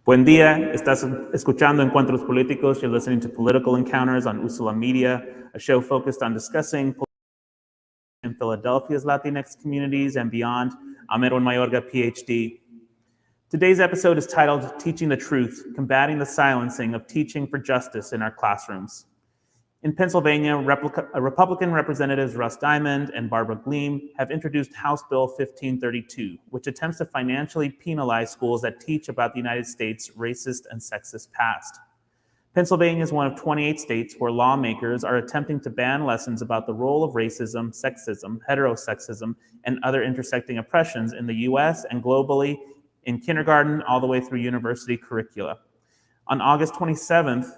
Buen día, estás escuchando Encuentros Políticos. You're listening to Political Encounters on Usula Media, a show focused on discussing in Philadelphia's Latinx communities and beyond. I'm Edwin Mayorga, PhD. Today's episode is titled Teaching the Truth, Combating the Silencing of Teaching for Justice in Our Classrooms. In Pennsylvania, Republican Representatives Russ Diamond and Barbara Gleam have introduced House Bill 1532, which attempts to financially penalize schools that teach about the United States' racist and sexist past. Pennsylvania is one of 28 states where lawmakers are attempting to ban lessons about the role of racism, sexism, heterosexism, and other intersecting oppressions in the US and globally in kindergarten all the way through university curricula. On August 27th,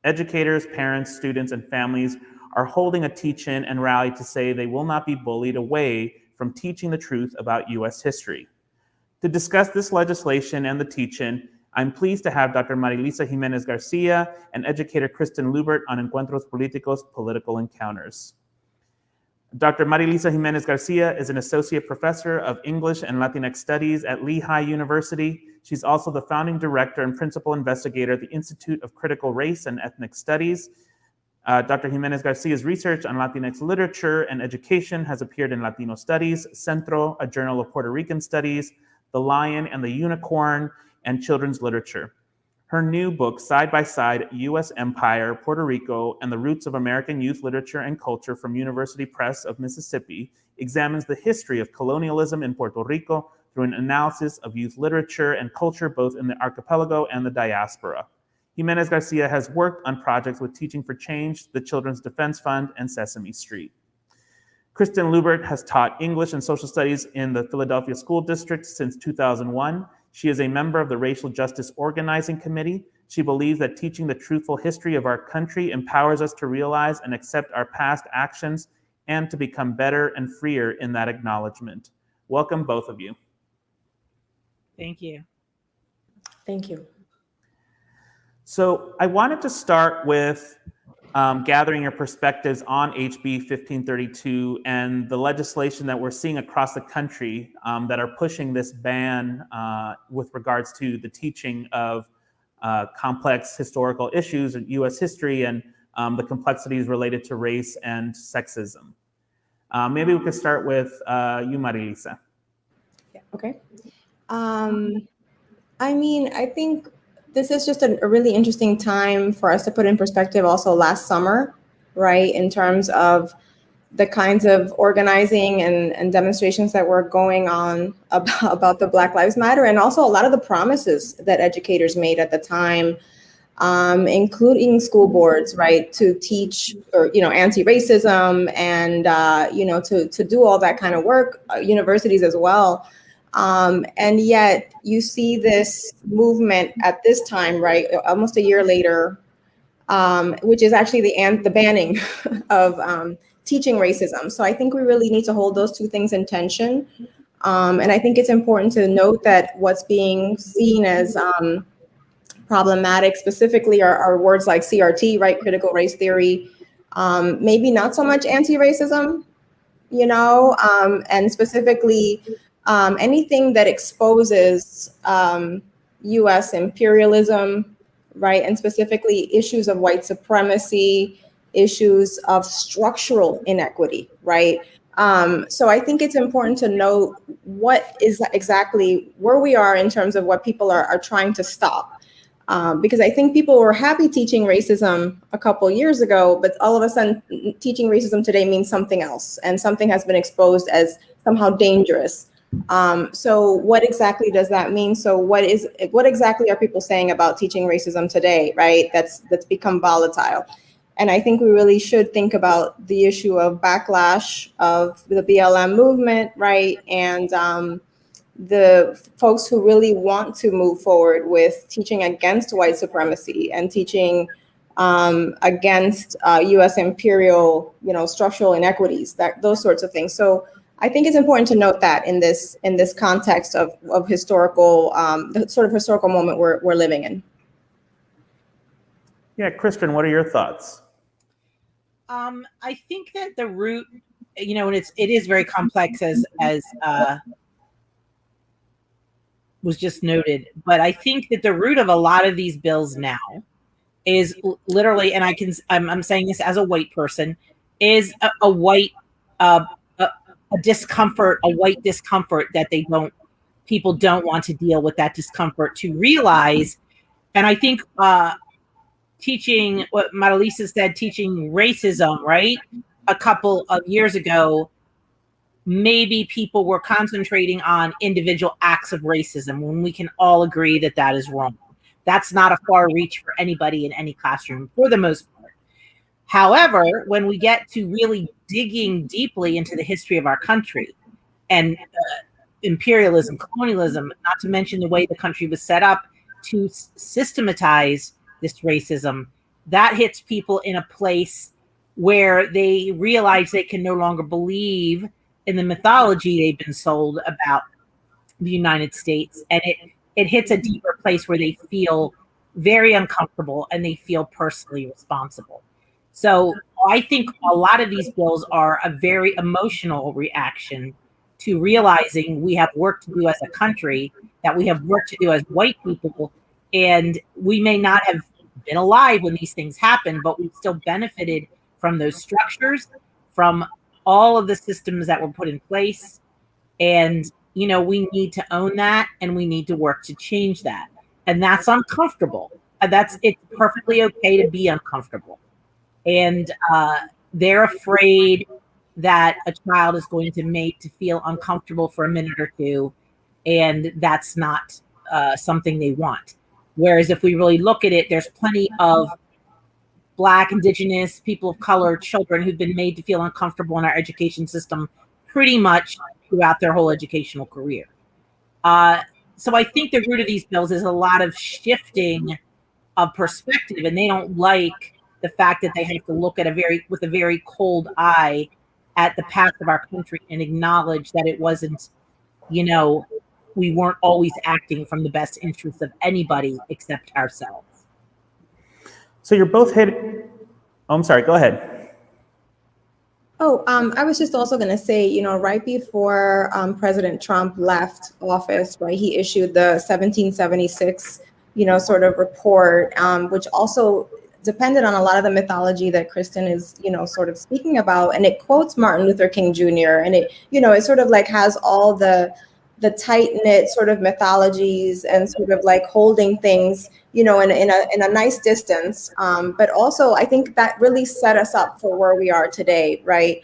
educators, parents, students, and families are holding a teach-in and rally to say they will not be bullied away from teaching the truth about US history. To discuss this legislation and the teach-in, I'm pleased to have Dr. Marilisa Jimenez Garcia and educator Kristen Lubert on Encuentros Políticos, Political Encounters. Dr. Marilisa Jimenez Garcia is an associate professor of English and Latinx Studies at Lehigh University. She's also the founding director and principal investigator at the Institute of Critical Race and Ethnic Studies. Dr. Jimenez Garcia's research on Latinx literature and education has appeared in Latino Studies, Centro, a journal of Puerto Rican studies, The Lion and the Unicorn, and children's literature. Her new book, Side by Side, U.S. Empire, Puerto Rico, and the Roots of American Youth Literature and Culture from University Press of Mississippi, examines the history of colonialism in Puerto Rico through an analysis of youth literature and culture both in the archipelago and the diaspora. Jimenez Garcia has worked on projects with Teaching for Change, the Children's Defense Fund, and Sesame Street. Kristen Lubert has taught English and social studies in the Philadelphia School District since 2001. She is a member of the Racial Justice Organizing Committee. She believes that teaching the truthful history of our country empowers us to realize and accept our past actions and to become better and freer in that acknowledgement. Welcome, both of you. Thank you. Thank you. So I wanted to start with gathering your perspectives on HB 1532 and the legislation that we're seeing across the country that are pushing this ban with regards to the teaching of complex historical issues in US history and the complexities related to race and sexism. Maybe we could start with you, Marilisa. Yeah, okay. I mean, I think this is just a really interesting time for us to put in perspective also last summer, right? In terms of the kinds of organizing and demonstrations that were going on about the Black Lives Matter, and also a lot of the promises that educators made at the time, including school boards, right? To teach, or, anti-racism and, to do all that kind of work, universities as well. And yet you see this movement at this time, right, almost a year later, which is actually the banning of teaching racism. So I think we really need to hold those two things in tension. And I think it's important to note that what's being seen as problematic specifically are words like CRT, right, critical race theory, maybe not so much anti-racism, and specifically anything that exposes US imperialism, right? And specifically issues of white supremacy, issues of structural inequity, right? So I think it's important to note what is exactly where we are in terms of what people are trying to stop. Because I think people were happy teaching racism a couple years ago, but all of a sudden teaching racism today means something else, and something has been exposed as somehow dangerous. So what exactly does that mean? So what exactly are people saying about teaching racism today, right? That's become volatile. And I think we really should think about the issue of backlash of the BLM movement, right? And the folks who really want to move forward with teaching against white supremacy and teaching against US imperial, structural inequities, those sorts of things. So I think it's important to note that in this context of historical, the sort of historical moment we're living in. Yeah, Kristen, what are your thoughts? I think that the root, and it is very complex as was just noted, but I think that the root of a lot of these bills now is literally, and I'm saying this as a white person, is a white a discomfort, a white discomfort that people don't want to deal with that discomfort to realize. And I think teaching what Marilisa said, teaching racism, right? A couple of years ago, maybe people were concentrating on individual acts of racism when we can all agree that that is wrong. That's not a far reach for anybody in any classroom for the most part. However, when we get to really digging deeply into the history of our country and imperialism, colonialism, not to mention the way the country was set up to systematize this racism, that hits people in a place where they realize they can no longer believe in the mythology they've been sold about the United States. And it hits a deeper place where they feel very uncomfortable and they feel personally responsible. So I think a lot of these bills are a very emotional reaction to realizing we have work to do as a country, that we have work to do as white people, and we may not have been alive when these things happened, but we still benefited from those structures, from all of the systems that were put in place. And, we need to own that and we need to work to change that. And that's uncomfortable. It's perfectly okay to be uncomfortable. And they're afraid that a child is going to make to feel uncomfortable for a minute or two, and that's not something they want. Whereas if we really look at it, there's plenty of Black, Indigenous, people of color, children who've been made to feel uncomfortable in our education system pretty much throughout their whole educational career. So I think the root of these bills is a lot of shifting of perspective, and they don't like the fact that they have to look at with a very cold eye at the past of our country and acknowledge that it wasn't, we weren't always acting from the best interests of anybody except ourselves. So you're both hit. Oh, I'm sorry. Go ahead. Oh, I was just also going to say, right before President Trump left office, right, he issued the 1776, sort of report, which also depended on a lot of the mythology that Kristen is, sort of speaking about. And it quotes Martin Luther King Jr. And it, it sort of like has all the tight-knit sort of mythologies and sort of like holding things, in a nice distance. But also, I think that really set us up for where we are today, right?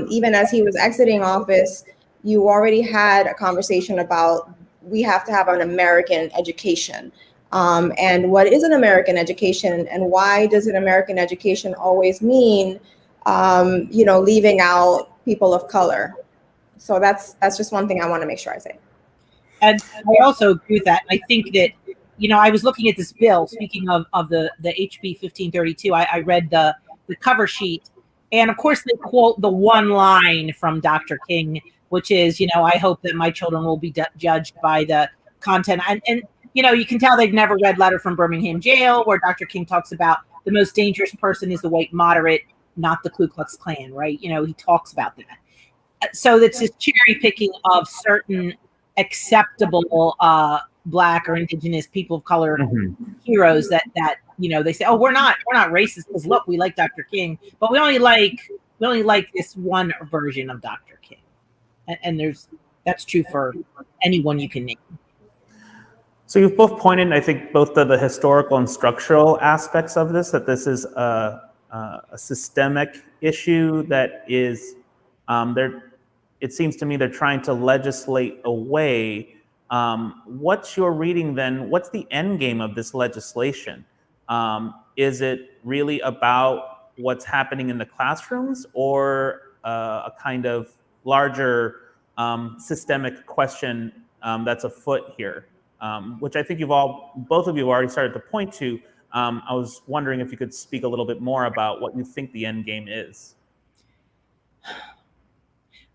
Even as he was exiting office, you already had a conversation about we have to have an American education. And what is an American education, and why does an American education always mean, leaving out people of color? So that's just one thing I want to make sure I say. And I also agree with that. I think that, I was looking at this bill, speaking of the HB 1532, I read the cover sheet. And of course, they quote the one line from Dr. King, which is, I hope that my children will be judged by the content. And you can tell they've never read Letter from Birmingham Jail, where Dr. King talks about the most dangerous person is the white moderate, not the Ku Klux Klan, right? He talks about that. So that's this cherry picking of certain acceptable Black or Indigenous people of color heroes that they say, oh, we're not racist because look, we like Dr. King, but we only like this one version of Dr. King, and that's true for anyone you can name. So you've both pointed, I think, both to the historical and structural aspects of this, that this is a systemic issue that is it seems to me they're trying to legislate away. What's your reading then? What's the end game of this legislation? Is it really about what's happening in the classrooms, or a kind of larger systemic question that's afoot here, which I think both of you have already started to point to. I was wondering if you could speak a little bit more about what you think the end game is.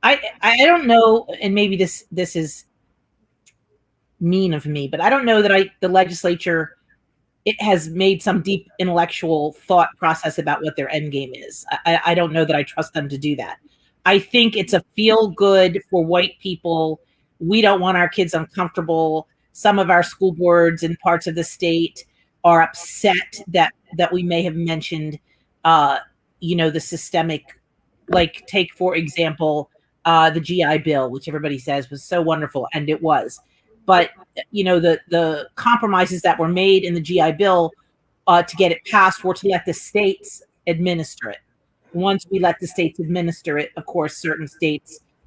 I don't know, and maybe this is mean of me, but I don't know that the legislature it has made some deep intellectual thought process about what their end game is. I don't know that I trust them to do that. I think it's a feel good for white people. We don't want our kids uncomfortable. Some of our school boards in parts of the state are upset that we may have mentioned, the systemic, like take for example, the GI Bill, which everybody says was so wonderful, and it was. But the compromises that were made in the GI Bill to get it passed were to let the states administer it. Once we let the states administer it, of course,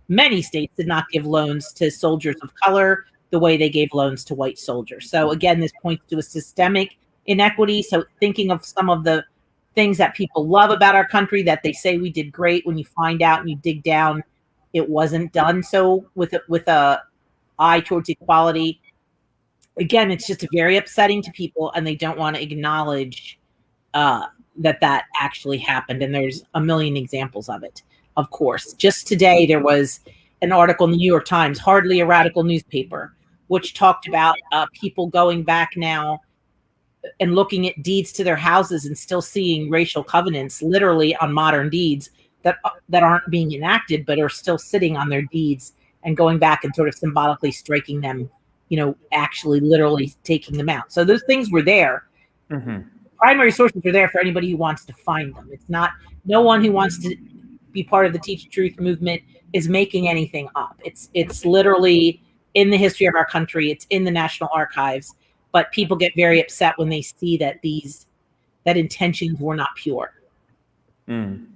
many states did not give loans to soldiers of color the way they gave loans to white soldiers. So again, this points to a systemic inequity. So thinking of some of the things that people love about our country that they say we did great, when you find out and you dig down, it wasn't done so with a eye towards equality. Again, it's just very upsetting to people, and they don't want to acknowledge that actually happened. And there's a million examples of it, of course. Just today, there was an article in the New York Times, hardly a radical newspaper, which talked about people going back now and looking at deeds to their houses and still seeing racial covenants literally on modern deeds that aren't being enacted, but are still sitting on their deeds, and going back and sort of symbolically striking them, actually literally taking them out. So those things were there. Mm-hmm. Primary sources are there for anybody who wants to find them. It's not, no one who wants to be part of the Teach Truth movement is making anything up. It's literally in the history of our country. It's in the National Archives, but people get very upset when they see that that intentions were not pure. Mm.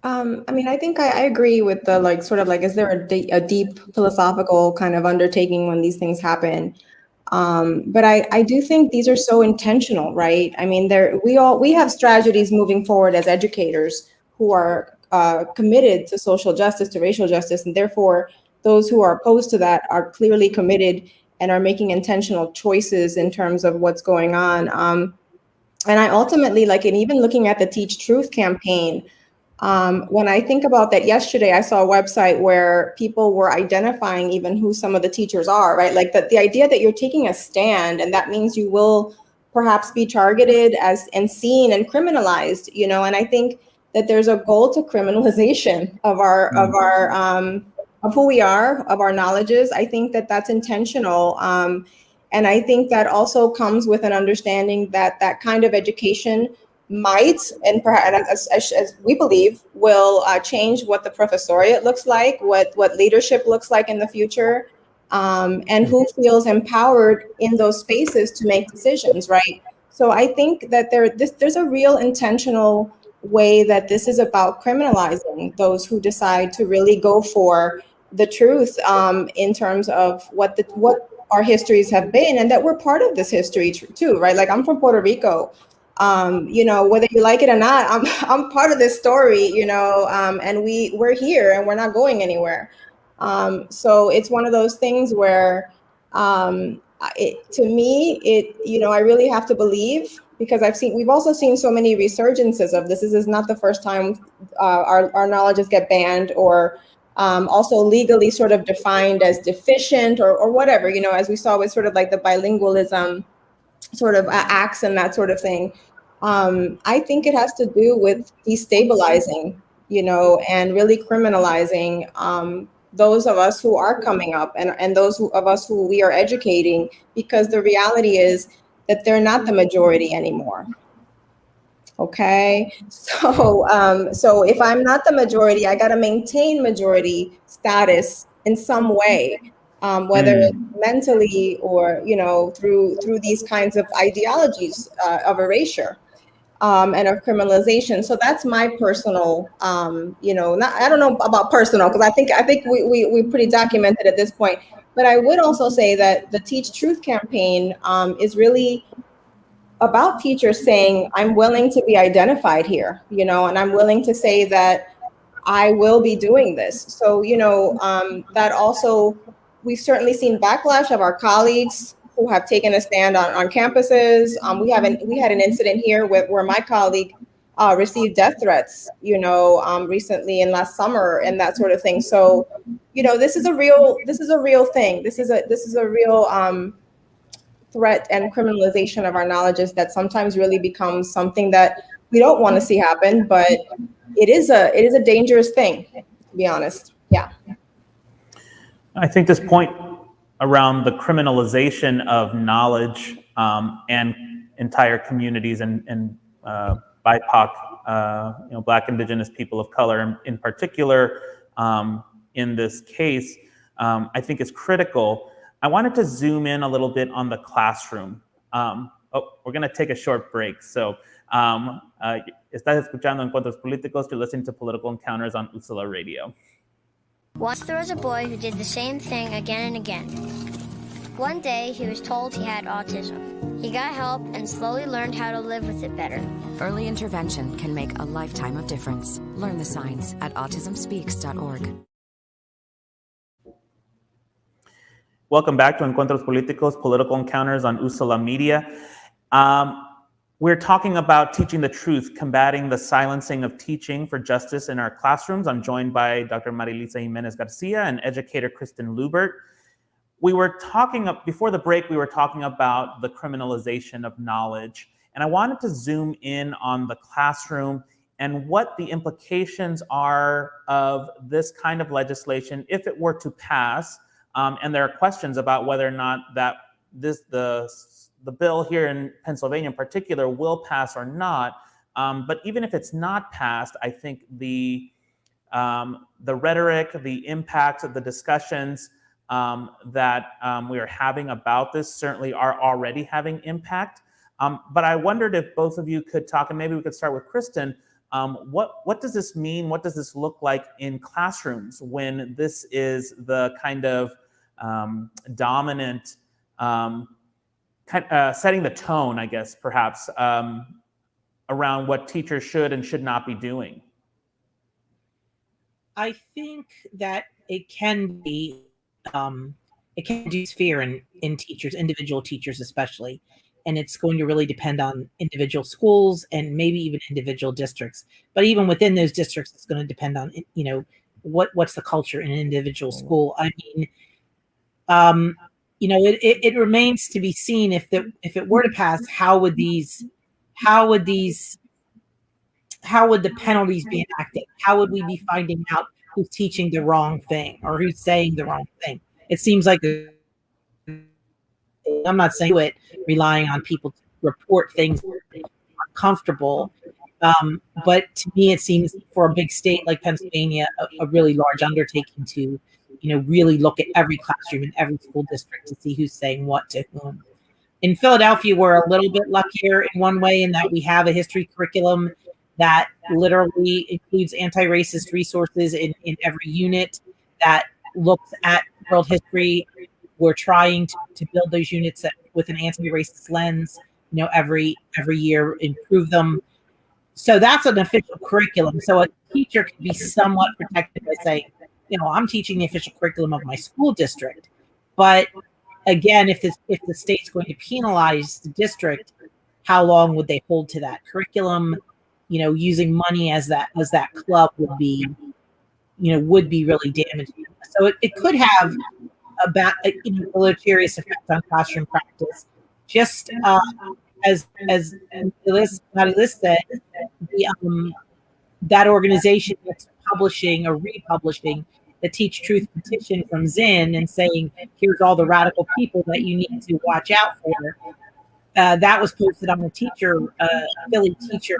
I think I agree with the is there a deep philosophical kind of undertaking when these things happen? But I do think these are so intentional, right? I mean, we have strategies moving forward as educators who are committed to social justice, to racial justice, and therefore those who are opposed to that are clearly committed and are making intentional choices in terms of what's going on. And I ultimately, and even looking at the Teach Truth campaign, when I think about that, yesterday I saw a website where people were identifying even who some of the teachers are, right? Like the idea that you're taking a stand, and that means you will perhaps be targeted and seen and criminalized, and I think that there's a goal to criminalization of of who we are, of our knowledges. I think that that's intentional. And I think that also comes with an understanding that that kind of education might, and perhaps as we believe, will change what the professoriate looks like, what leadership looks like in the future, and who feels empowered in those spaces to make decisions, right? So I think that there's a real intentional way that this is about criminalizing those who decide to really go for the truth in terms of what our histories have been, and that we're part of this history too, right? Like, I'm from Puerto Rico. Whether you like it or not, I'm part of this story, and we're here and we're not going anywhere. So it's one of those things where, to me, I really have to believe, because we've also seen so many resurgences of this. This is not the first time our knowledges get banned, or also legally sort of defined as deficient or whatever, as we saw with sort of like the bilingualism sort of acts and that sort of thing. I think it has to do with destabilizing, and really criminalizing those of us who are coming up, and those of us who we are educating, because the reality is that they're not the majority anymore. Okay, so if I'm not the majority, I got to maintain majority status in some way, whether it's mentally or through these kinds of ideologies of erasure and of criminalization. So that's my personal, I don't know about personal, because I think we pretty documented at this point. But I would also say that the Teach Truth campaign is really about teachers saying, I'm willing to be identified here, and I'm willing to say that I will be doing this. So, that also, we've certainly seen backlash of our colleagues who have taken a stand on campuses. We had an incident here where my colleague received death threats, recently and last summer, and that sort of thing. So, this is a real thing. This is a real threat and criminalization of our knowledge that sometimes really becomes something that we don't want to see happen, but it is a dangerous thing, to be honest. Yeah. I think this point around the criminalization of knowledge and entire communities and BIPOC, Black, Indigenous people of color in particular, in this case, I think is critical. I wanted to zoom in a little bit on the classroom. We're going to take a short break. So, estás escuchando Encuentros Políticos. You're listening to Political Encounters on Usula Radio. Once there was a boy who did the same thing again and again. One day, he was told he had autism. He got help and slowly learned how to live with it better. Early intervention can make a lifetime of difference. Learn the signs at autismspeaks.org. Welcome back to Encuentros Políticos, Political Encounters on Usula Media. We're talking about teaching the truth, combating the silencing of teaching for justice in our classrooms. I'm joined by Dr. Marilisa Jimenez Garcia and educator Kristen Lubert. We were talking, before the break, we were talking about the criminalization of knowledge. And I wanted to zoom in on the classroom and what the implications are of this kind of legislation if it were to pass. And there are questions about whether or not that the bill here in Pennsylvania in particular will pass or not. But even if it's not passed, I think the rhetoric, the impact of the discussions that we are having about this certainly are already having impact. But I wondered if both of you could talk, and maybe we could start with Kristen. What does this mean? What does this look like in classrooms when this is the kind of dominant setting the tone, I guess, perhaps, around what teachers should and should not be doing? I think that it can induce fear in teachers, individual teachers especially, and it's going to really depend on individual schools and maybe even individual districts. But even within those districts, it's going to depend on what's the culture in an individual school. I mean, it remains to be seen if it were to pass, how would the penalties be enacted? How would we be finding out who's teaching the wrong thing or who's saying the wrong thing? It seems like I'm not saying it, relying on people to report things uncomfortable. But to me, it seems for a big state like Pennsylvania, a really large undertaking to really look at every classroom in every school district to see who's saying what to whom. In Philadelphia, we're a little bit luckier in one way in that we have a history curriculum that literally includes anti-racist resources in every unit that looks at world history. We're trying to build those units that with an anti-racist lens, every year improve them. So that's an official curriculum. So a teacher can be somewhat protected by saying, I'm teaching the official curriculum of my school district. But again, if the state's going to penalize the district, how long would they hold to that curriculum? Using money as that club would be really damaging. So it could have a deleterious effect on classroom practice. Just as Marilisa said, that organization that's publishing or republishing the Teach Truth petition from Zinn and saying, here's all the radical people that you need to watch out for. That was posted on the Philly teacher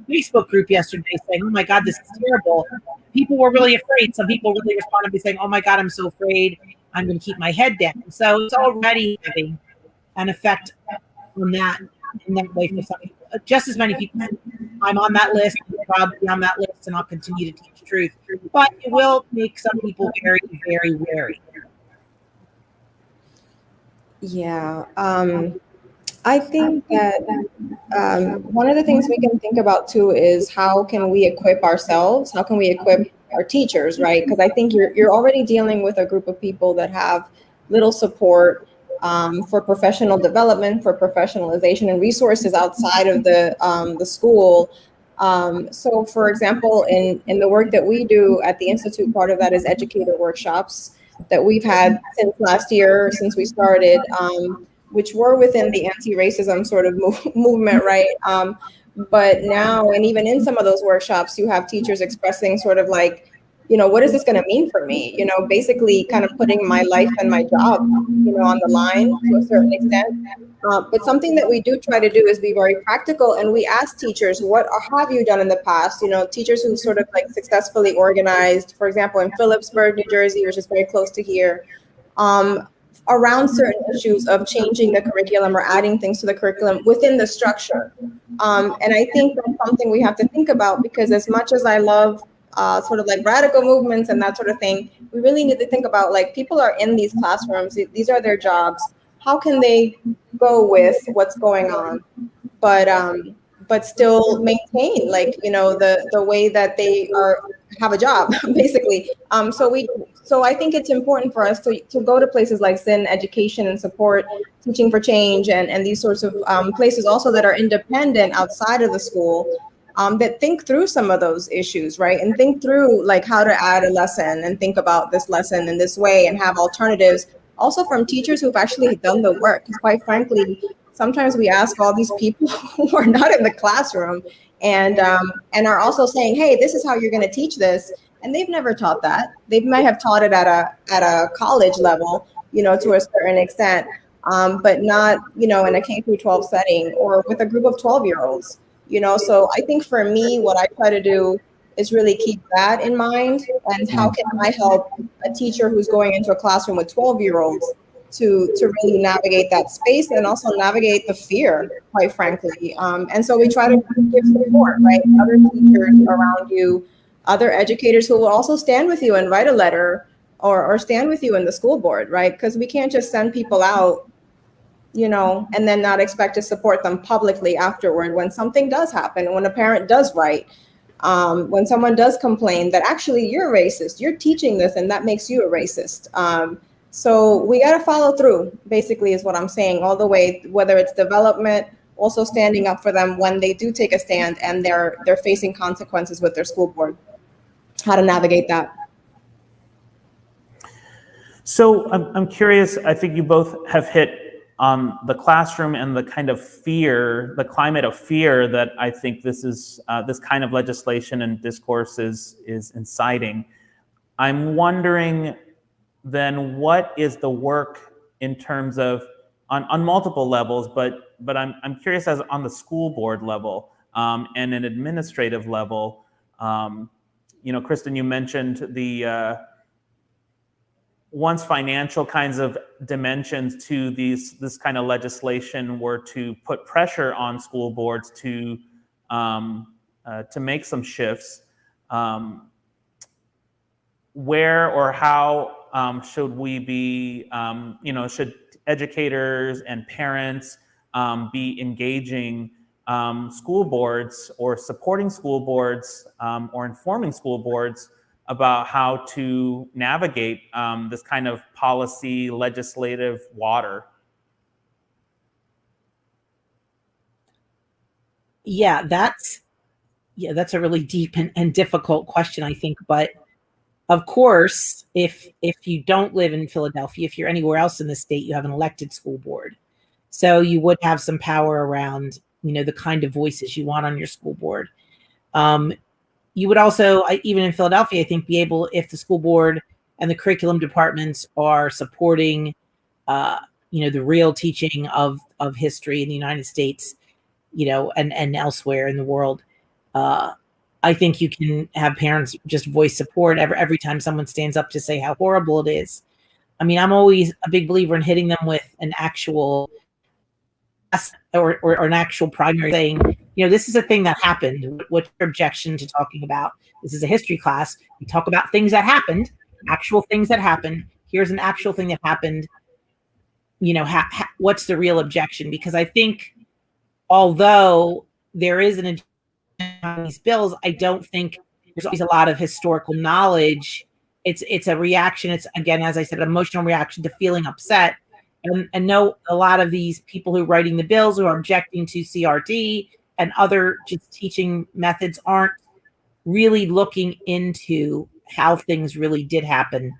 Facebook group yesterday saying, oh my God, this is terrible. People were really afraid. Some people really responded by saying, oh my God, I'm so afraid. I'm going to keep my head down. So it's already having an effect on that in that way for some people. Just as many people. I'm on that list. I'm proud to be on that list, and I'll continue to teach truth. But it will make some people very, very wary. Yeah. I think that one of the things we can think about too is how can we equip ourselves? How can we equip our teachers, right? Because I think you're already dealing with a group of people that have little support for professional development, for professionalization, and resources outside of the school. So, for example, in the work that we do at the Institute, part of that is educator workshops that we've had since last year, since we started. which were within the anti-racism sort of movement, right? But now, and even in some of those workshops, you have teachers expressing sort of like, what is this going to mean for me? Basically kind of putting my life and my job, on the line to a certain extent. But something that we do try to do is be very practical, and we ask teachers, what have you done in the past? Teachers who sort of like successfully organized, for example, in Phillipsburg, New Jersey, which is very close to here, around certain issues of changing the curriculum or adding things to the curriculum within the structure. And I think that's something we have to think about, because as much as I love sort of like radical movements and that sort of thing, we really need to think about, like, people are in these classrooms, these are their jobs. How can they go with what's going on, but still maintain, like, the way that they have a job, basically. So I think it's important for us to go to places like Sin Education and support Teaching for Change and these sorts of places also that are independent outside of the school, that think through some of those issues, right? And think through like how to add a lesson and think about this lesson in this way and have alternatives also from teachers who've actually done the work. Because quite frankly, sometimes we ask all these people who are not in the classroom and are also saying, hey, this is how you're going to teach this. And they've never taught that. They might have taught it at a college level, to a certain extent, but not, in a K through 12 setting or with a group of 12-year-olds. So I think for me, what I try to do is really keep that in mind. And how can I help a teacher who's going into a classroom with 12-year-olds to really navigate that space and also navigate the fear, quite frankly. And so we try to give support, right? Other teachers around you, other educators who will also stand with you and write a letter or stand with you in the school board, right? Because we can't just send people out, and then not expect to support them publicly afterward when something does happen, when a parent does write, when someone does complain that actually you're racist, you're teaching this and that makes you a racist. So we got to follow through, basically, is what I'm saying, all the way, whether it's development, also standing up for them when they do take a stand and they're facing consequences with their school board, how to navigate that. So I'm curious, I think you both have hit on the classroom and the kind of fear, the climate of fear that I think this kind of legislation and discourse is inciting. I'm wondering then, what is the work in terms of on multiple levels, but I'm curious as on the school board level and an administrative level. Kristen, you mentioned the once financial kinds of dimensions to this kind of legislation were to put pressure on school boards to make some shifts. Where or how should we be, should educators and parents be engaging school boards or supporting school boards or informing school boards about how to navigate this kind of policy legislative water? Yeah, that's a really deep and difficult question, I think. But of course, if you don't live in Philadelphia, if you're anywhere else in the state, you have an elected school board. So you would have some power around, the kind of voices you want on your school board. You would also, even in Philadelphia, I think, be able, if the school board and the curriculum departments are supporting, the real teaching of history in the United States, and elsewhere in the world. I think you can have parents just voice support every time someone stands up to say how horrible it is. I mean, I'm always a big believer in hitting them with an actual or an actual primary saying, this is a thing that happened. What's your objection to talking about? This is a history class. We talk about things that happened, actual things that happened. Here's an actual thing that happened. What's the real objection? Because I think although there is an agenda on these bills, I don't think there's always a lot of historical knowledge. It's a reaction. It's, again, as I said, an emotional reaction to feeling upset. And know a lot of these people who are writing the bills who are objecting to CRT and other just teaching methods aren't really looking into how things really did happen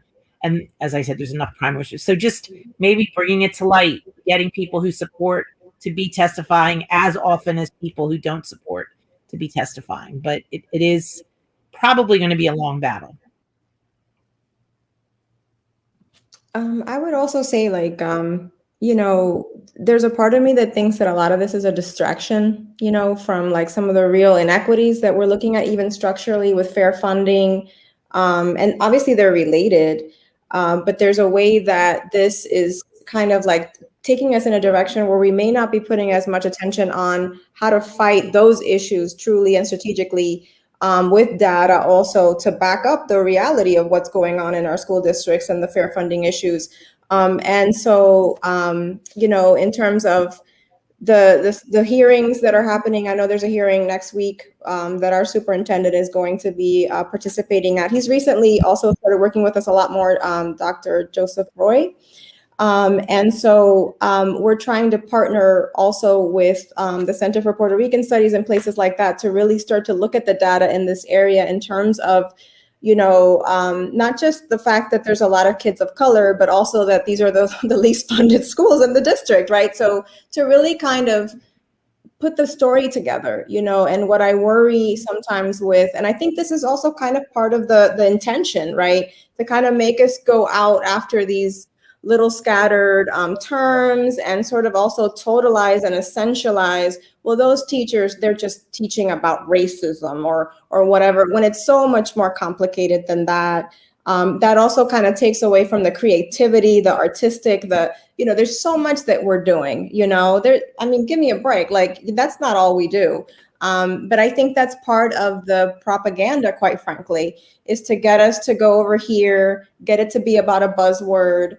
And as I said, there's enough crime issues. So just maybe bringing it to light, getting people who support to be testifying as often as people who don't support to be testifying. But it is probably going to be a long battle. I would also say, like, there's a part of me that thinks that a lot of this is a distraction, from like some of the real inequities that we're looking at, even structurally with fair funding. And obviously they're related, but there's a way that this is kind of like taking us in a direction where we may not be putting as much attention on how to fight those issues truly and strategically, with data also to back up the reality of what's going on in our school districts and the fair funding issues. And so, in terms of the hearings that are happening, I know there's a hearing next week that our superintendent is going to be participating at. He's recently also started working with us a lot more, Dr. Joseph Roy. And so we're trying to partner also with the Center for Puerto Rican Studies and places like that to really start to look at the data in this area in terms of, not just the fact that there's a lot of kids of color, but also that these are the least funded schools in the district, right? So to really kind of put the story together, and what I worry sometimes with, and I think this is also kind of part of the intention, right? To kind of make us go out after these little scattered terms and sort of also totalize and essentialize, well, those teachers, they're just teaching about racism or whatever, when it's so much more complicated than that. That also kind of takes away from the creativity, the artistic, there's so much that we're doing, give me a break. Like, that's not all we do. But I think that's part of the propaganda, quite frankly, is to get us to go over here, get it to be about a buzzword,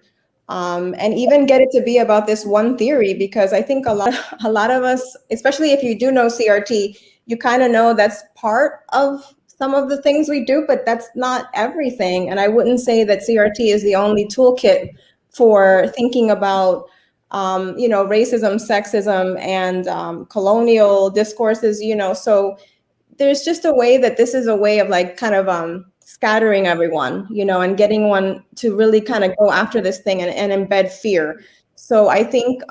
and even get it to be about this one theory, because I think a lot of us, especially if you do know CRT, you kind of know that's part of some of the things we do, but that's not everything. And I wouldn't say that CRT is the only toolkit for thinking about, racism, sexism, and colonial discourses, so there's just a way that this is a way of like kind of scattering everyone, and getting one to really kind of go after this thing and embed fear. So I think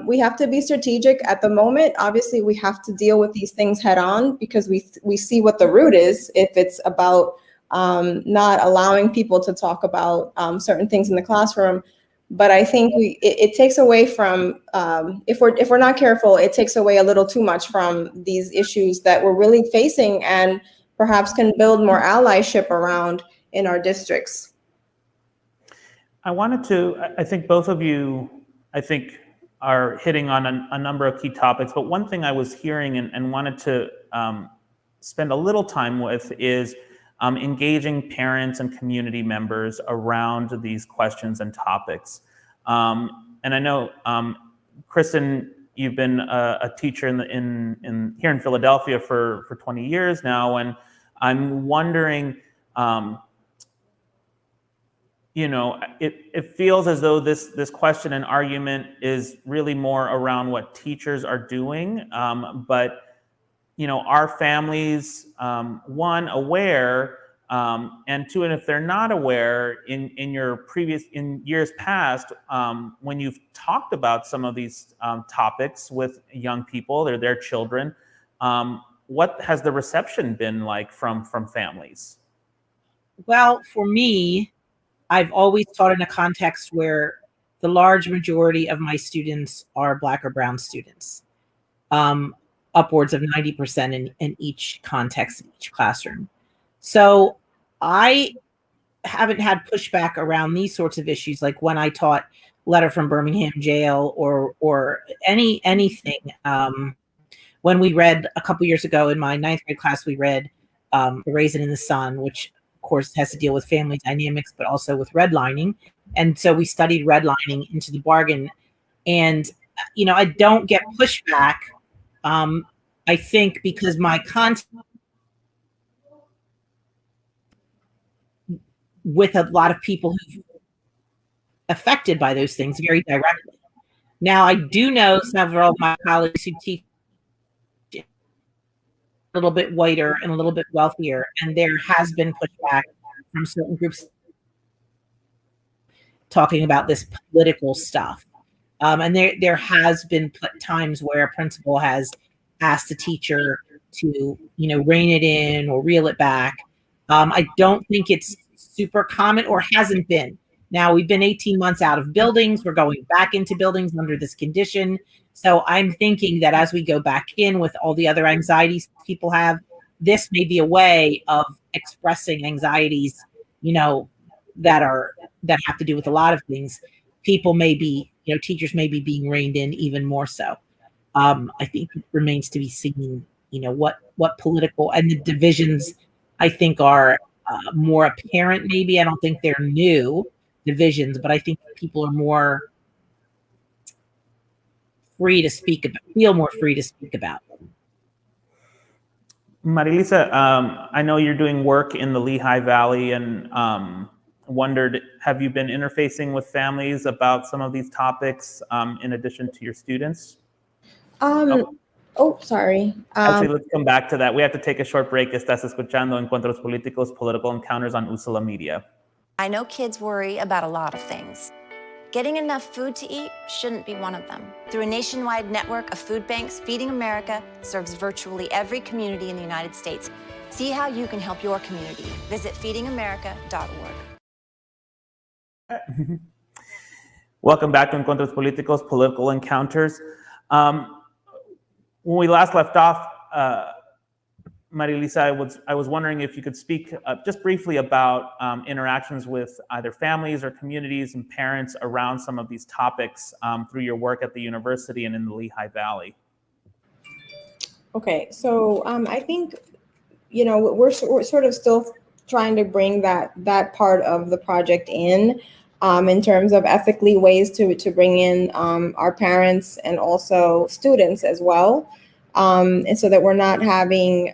we have to be strategic at the moment. Obviously, we have to deal with these things head on because we see what the root is. If it's about not allowing people to talk about certain things in the classroom, but I think it takes away from, if we're not careful, it takes away a little too much from these issues that we're really facing and perhaps can build more allyship around in our districts. I think both of you, are hitting on a number of key topics, but one thing I was hearing and wanted to spend a little time with is engaging parents and community members around these questions and topics. And I know, Kristen, you've been a teacher in here in Philadelphia for 20 years now, and I'm wondering, it feels as though this question and argument is really more around what teachers are doing, but are families, one, aware, and two, and if they're not aware, in years past, when you've talked about some of these topics with young people or their children, what has the reception been like from families? Well, for me, I've always taught in a context where the large majority of my students are Black or Brown students, upwards of 90% in each context, in each classroom. So I haven't had pushback around these sorts of issues, like when I taught Letter from Birmingham Jail or anything. When we read a couple years ago in my 9th grade class, we read A Raisin in the Sun, which of course has to deal with family dynamics, but also with redlining. And so we studied redlining into the bargain. And, I don't get pushback, I think, because my content with a lot of people who are affected by those things very directly. Now, I do know several of my colleagues who teach a little bit whiter and a little bit wealthier, and there has been pushback from certain groups talking about this political stuff. And there has been times where a principal has asked a teacher to, rein it in or reel it back. I don't think it's super common, or hasn't been. Now we've been 18 months out of buildings. We're going back into buildings under this condition. So I'm thinking that as we go back in with all the other anxieties people have, this may be a way of expressing anxieties, that have to do with a lot of things. People may be, teachers may be being reined in even more so. I think it remains to be seen, what political and the divisions, I think, are more apparent. Maybe I don't think they're new divisions, but I think people are more free to speak about, feel more free to speak about them. Marilisa, I know you're doing work in the Lehigh Valley, and wondered, have you been interfacing with families about some of these topics in addition to your students? Sorry. Actually, let's come back to that. We have to take a short break. Estás escuchando Encuentros Políticos, Political Encounters on Usula Media. I know kids worry about a lot of things. Getting enough food to eat shouldn't be one of them. Through a nationwide network of food banks, Feeding America serves virtually every community in the United States. See how you can help your community. Visit feedingamerica.org. Welcome back to Encuentros Políticos, Political Encounters. When we last left off, Marilisa, I was wondering if you could speak just briefly about interactions with either families or communities and parents around some of these topics through your work at the university and in the Lehigh Valley. Okay, so I think, we're sort of still trying to bring that part of the project in terms of ethically ways to bring in our parents and also students as well. And so that we're not having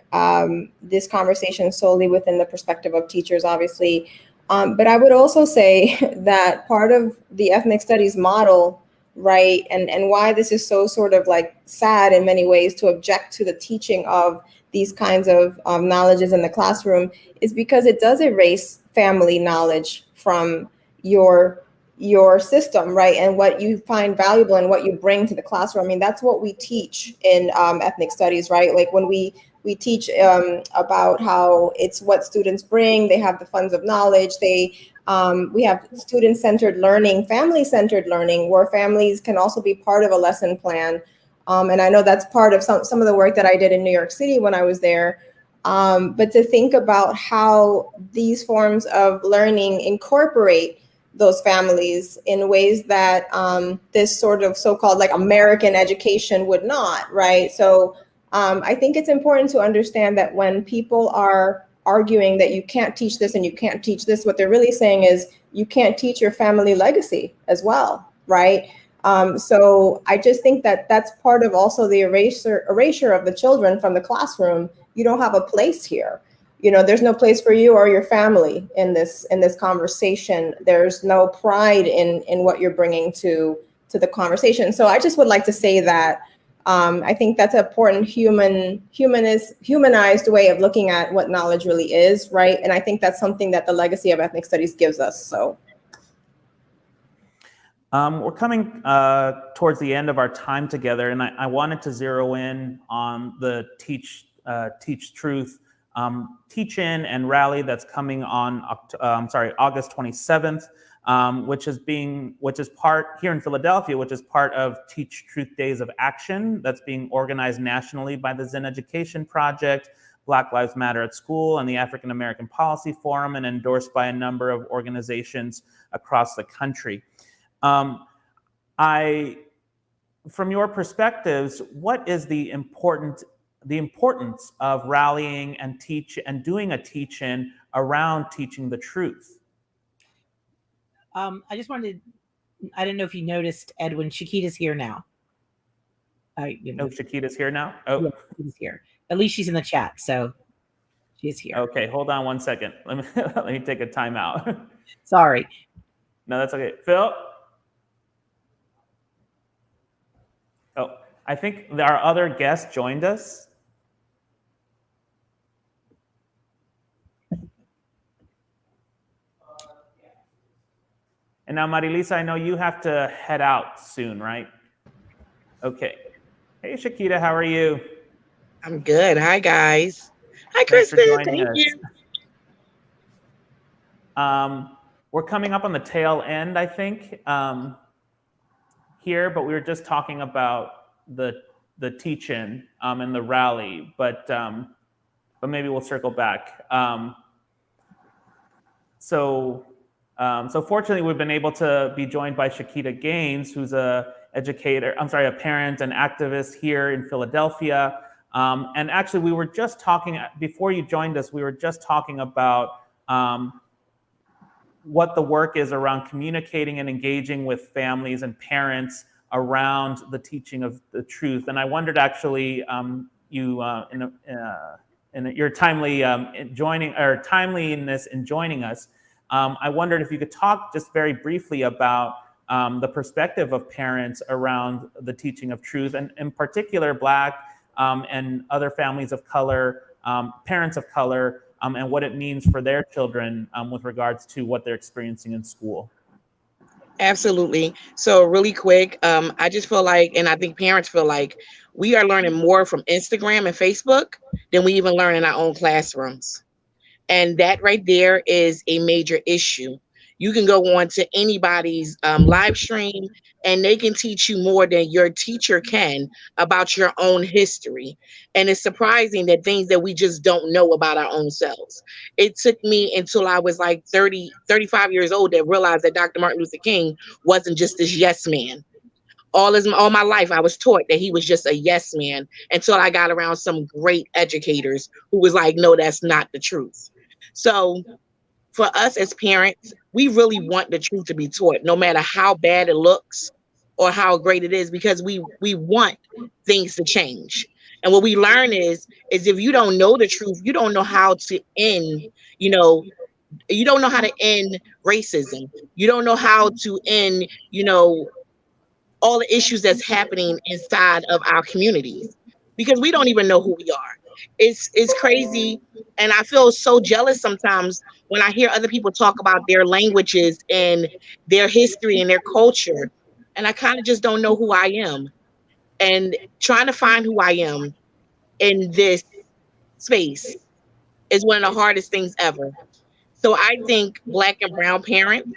this conversation solely within the perspective of teachers, obviously. But I would also say that part of the ethnic studies model, right, and why this is so sort of like sad in many ways to object to the teaching of these kinds of knowledges in the classroom, is because it does erase family knowledge from your system, right? And what you find valuable and what you bring to the classroom. I mean, that's what we teach in ethnic studies, right? Like when we teach about how it's what students bring, they have the funds of knowledge, we have student-centered learning, family-centered learning, where families can also be part of a lesson plan. And I know that's part of some of the work that I did in New York City when I was there. But to think about how these forms of learning incorporate those families in ways that this sort of so-called like American education would not, right? So I think it's important to understand that when people are arguing that you can't teach this and you can't teach this, what they're really saying is you can't teach your family legacy as well, right? So I just think that that's part of also the erasure of the children from the classroom. You don't have a place here. There's no place for you or your family in this conversation. There's no pride in what you're bringing to the conversation. So I just would like to say that I think that's an important humanized way of looking at what knowledge really is, right? And I think that's something that the legacy of ethnic studies gives us. So. We're coming towards the end of our time together, and I wanted to zero in on the Teach Truth teach-in and rally that's coming on August 27th, which is part here in Philadelphia, which is part of Teach Truth Days of Action that's being organized nationally by the Zen Education Project, Black Lives Matter at School, and the African American Policy Forum, and endorsed by a number of organizations across the country. From your perspectives, what is the importance of rallying and doing a teach-in around teaching the truth? I just wanted, I don't know if you noticed, Edwin, Shakita's here now. Shakita's here now? Oh, yeah, she's here. At least she's in the chat, so she's here. Okay, hold on one second. Let me take a timeout. Sorry. No, that's okay. Phil? Oh, I think our other guest joined us. And now, Marilisa, I know you have to head out soon, right? Okay. Hey, Shakita, how are you? I'm good. Hi, guys. Hi, Thanks for Kristen. joining Thank us. you. We're coming up on the tail end, I think, here, but we were just talking about the teach-in and the rally, but maybe we'll circle back. So fortunately, we've been able to be joined by Shakita Gaines, who's a parent and activist here in Philadelphia. And actually, we were just talking, before you joined us, we were just talking about what the work is around communicating and engaging with families and parents around the teaching of the truth. And I wondered, actually, in your timeliness in joining us, I wondered if you could talk just very briefly about the perspective of parents around the teaching of truth, and in particular, Black and other families of color, parents of color, and what it means for their children with regards to what they're experiencing in school. Absolutely. So really quick, I just feel like, and I think parents feel like, we are learning more from Instagram and Facebook than we even learn in our own classrooms. And that right there is a major issue. You can go on to anybody's live stream and they can teach you more than your teacher can about your own history. And it's surprising that things that we just don't know about our own selves. It took me until I was like 30, 35 years old to realize that Dr. Martin Luther King wasn't just this yes man. All my life, I was taught that he was just a yes man until I got around some great educators who was like, no, that's not the truth. So for us as parents, we really want the truth to be taught, no matter how bad it looks or how great it is, because we want things to change. And what we learn is if you don't know the truth, you don't know how to end, you don't know how to end racism. You don't know how to end, all the issues that's happening inside of our communities, because we don't even know who we are. It's crazy, and I feel so jealous sometimes when I hear other people talk about their languages and their history and their culture, and I kind of just don't know who I am. And trying to find who I am in this space is one of the hardest things ever. So I think Black and brown parents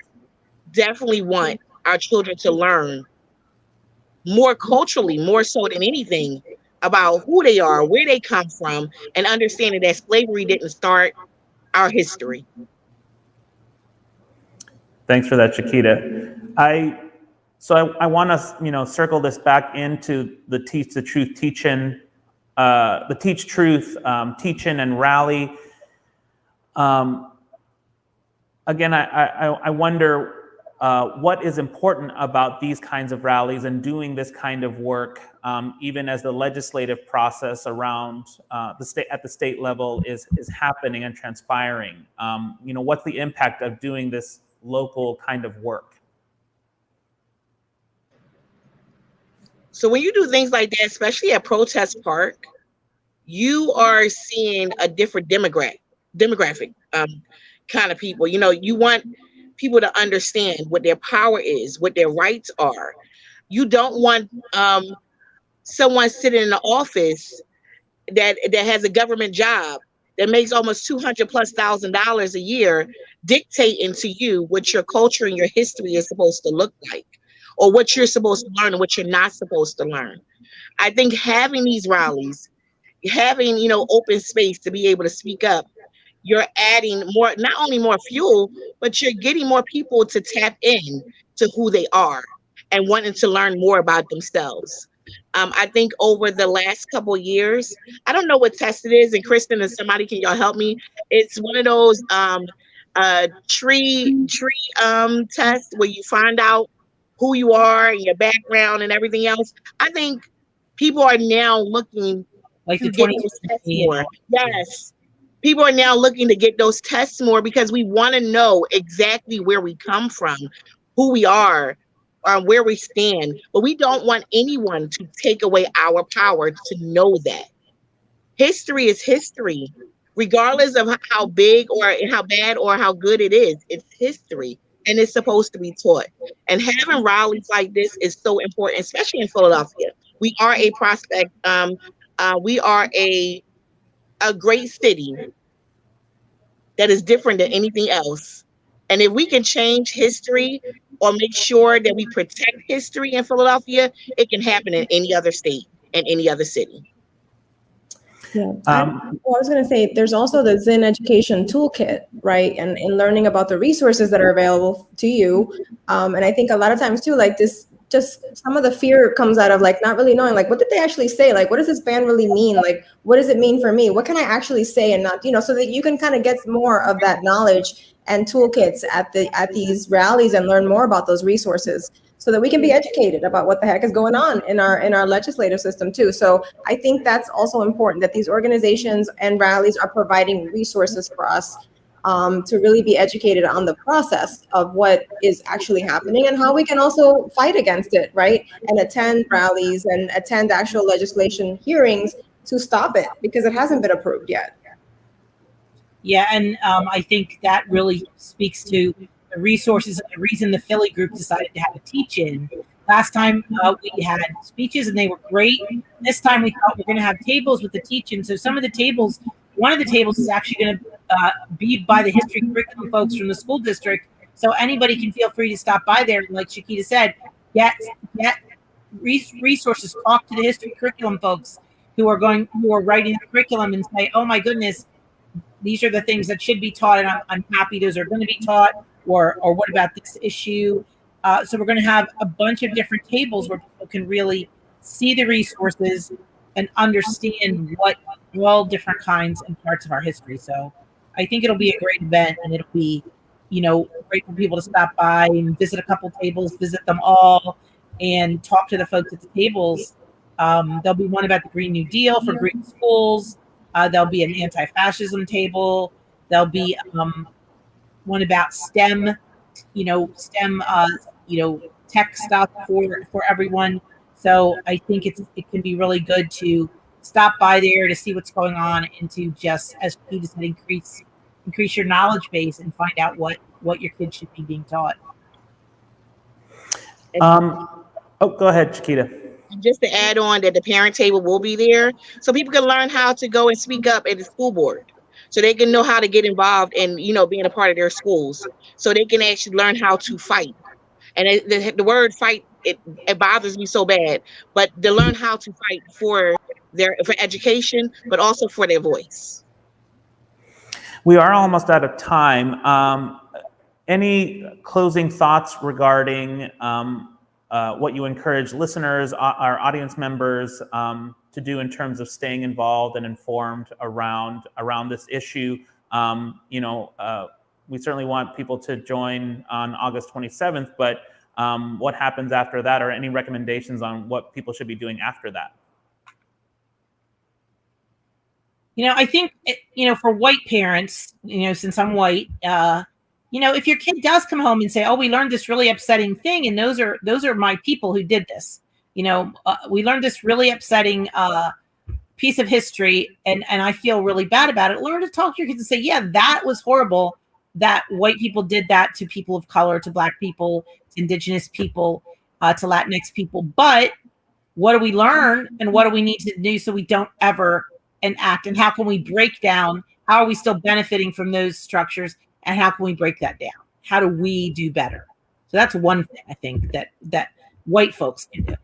definitely want our children to learn more culturally, more so than anything, about who they are, where they come from, and understanding that slavery didn't start our history. Thanks for that, Shakita. I want to circle this back into the teach the truth teach-in, the teach truth teach-in and rally. Again, I wonder what is important about these kinds of rallies and doing this kind of work, even as the legislative process around at the state level is happening and transpiring. What's the impact of doing this local kind of work? So when you do things like that, especially at Protest Park, you are seeing a different demographic kind of people. You want people to understand what their power is, what their rights are. You don't want someone sitting in the office that has a government job that makes almost $200,000+ a year dictating to you what your culture and your history is supposed to look like, or what you're supposed to learn and what you're not supposed to learn. I think having these rallies, having open space to be able to speak up, you're adding more, not only more fuel, but you're getting more people to tap in to who they are and wanting to learn more about themselves. I think over the last couple of years, I don't know what test it is, and Kristen and somebody, can y'all help me? It's one of those tree tests where you find out who you are and your background and everything else. I think people are now looking Like to the get those tests 2020 more. Yes. People are now looking to get those tests more because we want to know exactly where we come from, who we are, where we stand. But we don't want anyone to take away our power to know that. History is history, regardless of how big or how bad or how good it is. It's history. and it's supposed to be taught. And having rallies like this is so important, especially in Philadelphia. We are a prospect. We are a great city that is different than anything else. And if we can change history or make sure that we protect history in Philadelphia, it can happen in any other state and any other city. Yeah, I was going to say there's also the Zen Education Toolkit, right? And in learning about the resources that are available to you. And I think a lot of times too, like this, just some of the fear comes out of like not really knowing, like, what did they actually say? Like, what does this ban really mean? Like, what does it mean for me? What can I actually say and not, so that you can kind of get more of that knowledge and toolkits at these rallies and learn more about those resources, so that we can be educated about what the heck is going on in our legislative system too. So I think that's also important, that these organizations and rallies are providing resources for us to really be educated on the process of what is actually happening and how we can also fight against it, right? And attend rallies and attend actual legislation hearings to stop it, because it hasn't been approved yet. Yeah, and I think that really speaks to the resources and the reason the Philly group decided to have a teach-in. Last time we had speeches and they were great. This time we thought we're going to have tables with the teach-in. So some of the tables, one of the tables is actually going to be by the history curriculum folks from the school district. So anybody can feel free to stop by there. And like Shakita said, get resources, talk to the history curriculum folks who are writing the curriculum and say, oh my goodness, these are the things that should be taught, and I'm happy those are going to be taught, or what about this issue? So we're going to have a bunch of different tables where people can really see the resources and understand what all different kinds and parts of our history. So I think it'll be a great event, and it'll be, great for people to stop by and visit a couple tables, visit them all, and talk to the folks at the tables. There'll be one about the Green New Deal for green schools. There'll be an anti-fascism table. There'll be one about STEM, tech stuff for everyone. So I think it can be really good to stop by there to see what's going on, and to just, as Pete said, increase your knowledge base and find out what your kids should be being taught. Go ahead, Chiquita. Just to add on that the parent table will be there, so people can learn how to go and speak up at the school board, so they can know how to get involved and being a part of their schools, so they can actually learn how to fight. And the word fight, it bothers me so bad, but to learn how to fight for education, but also for their voice. We are almost out of time. Any closing thoughts regarding what you encourage listeners, our audience members, to do in terms of staying involved and informed around this issue? We certainly want people to join on August 27th, but what happens after that, or any recommendations on what people should be doing after that? I think, for white parents, since I'm white, if your kid does come home and say, oh, we learned this really upsetting thing, and those are my people who did this, we learned this really upsetting piece of history, and I feel really bad about it. Learn to talk to your kids and say, yeah, that was horrible that white people did that to people of color, to Black people, to Indigenous people, to Latinx people. But what do we learn, and what do we need to do so we don't ever enact? And how can we break down? How are we still benefiting from those structures? And how can we break that down? How do we do better? So that's one thing I think that white folks can do.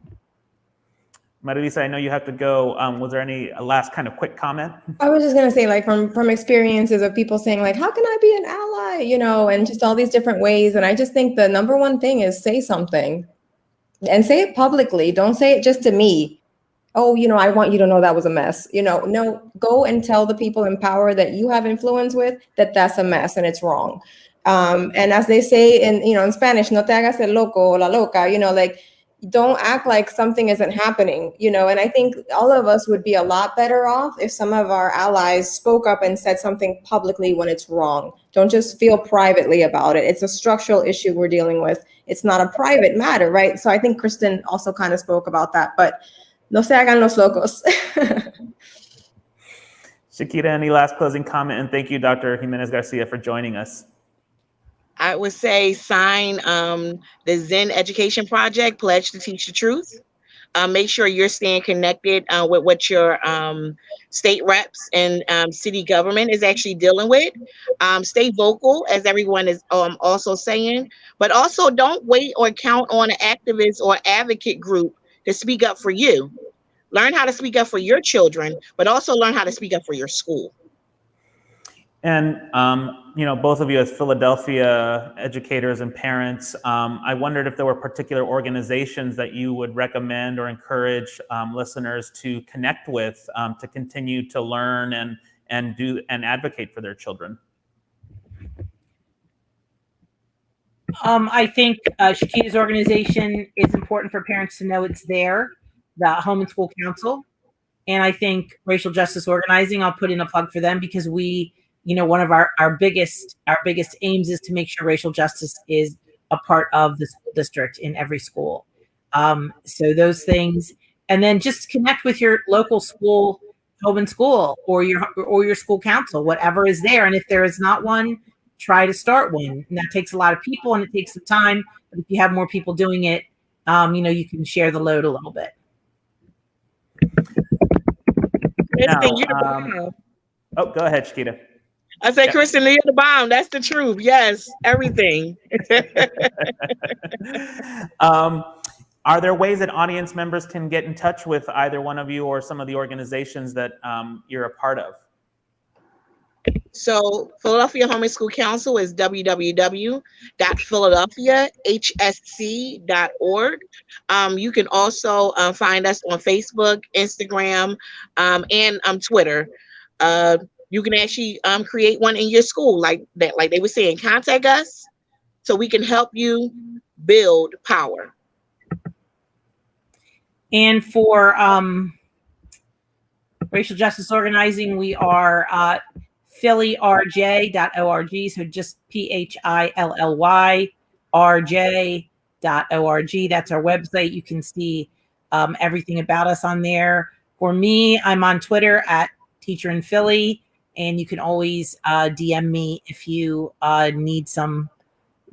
Marilisa, I know you have to go. Was there any last kind of quick comment? I was just going to say, like, from experiences of people saying, like, how can I be an ally, and just all these different ways. And I just think the number one thing is say something, and say it publicly. Don't say it just to me. Oh, I want you to know that was a mess. No, go and tell the people in power that you have influence with that that's a mess and it's wrong. And as they say in Spanish, no te hagas el loco o la loca, like, don't act like something isn't happening, and I think all of us would be a lot better off if some of our allies spoke up and said something publicly when it's wrong. Don't just feel privately about it. It's a structural issue we're dealing with. It's not a private matter, right? So I think Kristen also kind of spoke about that, but no se hagan los locos. Shakita, any last closing comment? And thank you, Dr. Jimenez Garcia, for joining us. I would say sign the Zen Education Project, Pledge to Teach the Truth. Make sure you're staying connected with what your state reps and city government is actually dealing with. Stay vocal, as everyone is also saying, but also don't wait or count on an activist or advocate group to speak up for you. Learn how to speak up for your children, but also learn how to speak up for your school. And, both of you as Philadelphia educators and parents, I wondered if there were particular organizations that you would recommend or encourage listeners to connect with to continue to learn and advocate for their children. I think Shakita's organization is important for parents to know it's there, the Home and School Council. And I think racial justice organizing, I'll put in a plug for them because we, one of our biggest aims is to make sure racial justice is a part of the school district in every school. So those things, and then just connect with your local school, home and school, or your school council, whatever is there. And if there is not one, try to start one. And that takes a lot of people and it takes some time. But if you have more people doing it, you can share the load a little bit. Oh, go ahead, Shakita. I say, Kristen, you're the bomb. That's the truth. Yes, everything. Are there ways that audience members can get in touch with either one of you or some of the organizations that you're a part of? So Philadelphia Home and School Council is www.philadelphiahsc.org. You can also find us on Facebook, Instagram, and Twitter. You can actually create one in your school, like that. Like they were saying, contact us so we can help you build power. And for racial justice organizing, we are phillyrj.org. So just PHILLYRJ.org. That's our website. You can see everything about us on there. For me, I'm on Twitter at Teacher in Philly, and you can always DM me if you need some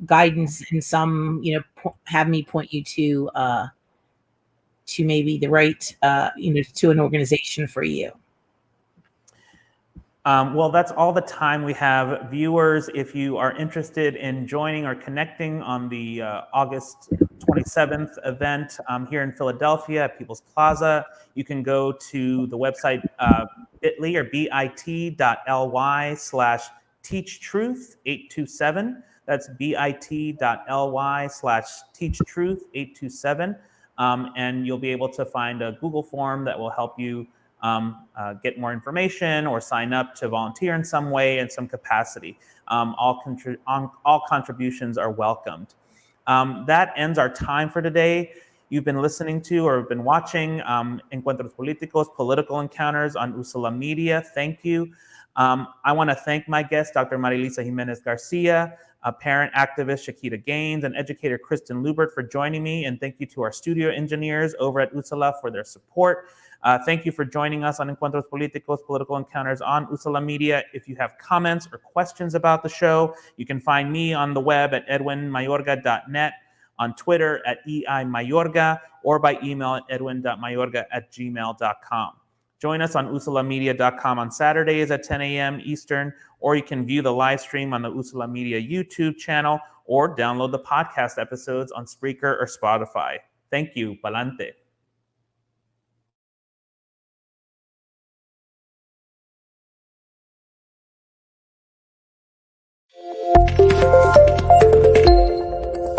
guidance and some, have me point you to maybe the right, to an organization for you. Well, that's all the time we have. Viewers, if you are interested in joining or connecting on the August 27th event here in Philadelphia at People's Plaza, you can go to the website bit.ly or bit.ly/teachtruth827. That's bit.ly/teachtruth827. And you'll be able to find a Google form that will help you get more information or sign up to volunteer in some way in some capacity. All contributions are welcomed. That ends our time for today. You've been listening to or been watching Encuentros Políticos, Political Encounters on Usala Media. Thank you. I want to thank my guest, Dr. Marilisa Jimenez Garcia, parent activist Shakita Gaines, and educator Kristen Lubert for joining me. And thank you to our studio engineers over at Usala for their support. Thank you for joining us on Encuentros Políticos, Political Encounters on Usala Media. If you have comments or questions about the show, you can find me on the web at edwinmayorga.net, on Twitter at EIMayorga, or by email at edwin.mayorga@gmail.com. Join us on usalamedia.com on Saturdays at 10 a.m. Eastern, or you can view the live stream on the Usala Media YouTube channel, or download the podcast episodes on Spreaker or Spotify. Thank you. Palante.